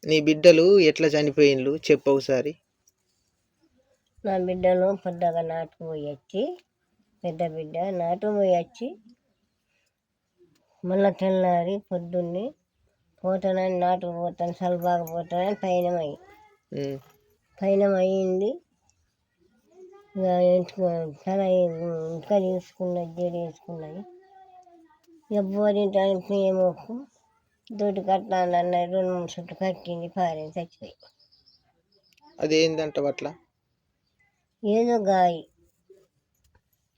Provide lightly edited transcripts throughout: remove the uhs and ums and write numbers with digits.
నీ బిడ్డలు ఎట్లా చనిపోయిండ్రు చెప్పు ఒకసారి. నా బిడ్డను పొద్దుగా నాటుకు పోయి వచ్చి, పెద్ద బిడ్డ నాటు పోయి వచ్చి మళ్ళా తెల్లారి పొద్దున్నే పోతానని నాటు పోతాను సలబాగా పోతానని పైనం అయ్యింది. ఇక తల ఇంకా తీసుకున్నది, జడి వేసుకున్నది. ఎవ్వరింటానికి ఏమోకు దొడ్డు కట్టాలి అన్నది. 2-3 చుట్టూ కట్టింది, పారింది, చచ్చిపోయి. అదేందంట అట్లా? ఏదో గాయ.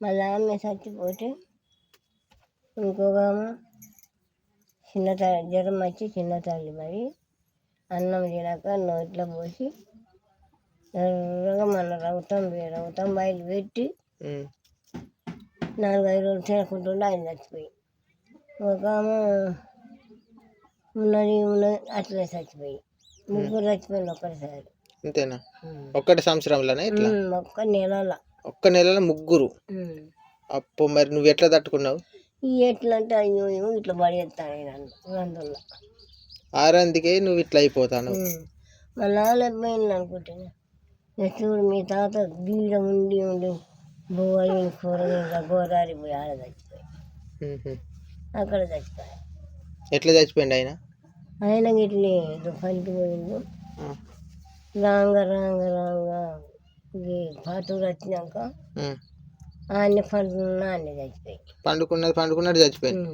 మళ్ళీ ఆమె చచ్చిపోతే ఇంకొక చిన్న తల్లి జ్వరం వచ్చి చిన్న తల్లి మరి అన్నం తినక నోట్లో పోసి ఎర్రగా మన రౌతం బయలు పెట్టి 4-5 రోజులు తినకుంటుండే ఆయన చచ్చిపోయి. ఒక ఉన్నది అట్లనే చచ్చిపోయి. 3 చచ్చిపోయింది ఒక్కసారి. అంతేనా? ఒక్కటి సంవత్సరంలోనే ఇట్లా? ఒక్క నెలలో 3. అప్పు మరి నువ్వు ఎట్లా తట్టుకున్నావు? ఎట్లా అంటే అయ్యో ఇట్లా పడేస్తాను నన్ను అందులో. ఆరందుకే నువ్వు ఇట్లా అయిపోతాను. మా నాన్న పోయింది అనుకుంటున్నా. చూడు మీ తాత బీడ ఉండి బోయి కూరగా గోదావరి పోయి ఆడ చచ్చిపోయి, అక్కడ చచ్చిపోయి. ఎట్లా చచ్చిపోయింది ఆయన? ఆయన ఇట్లే పనికి పోయిండు. రాంగ పాతూరు వచ్చినాక ఆయన్ని పండుకున్న ఆయన్ని చచ్చిపోయి. పండుకున్నది చచ్చిపోయింది.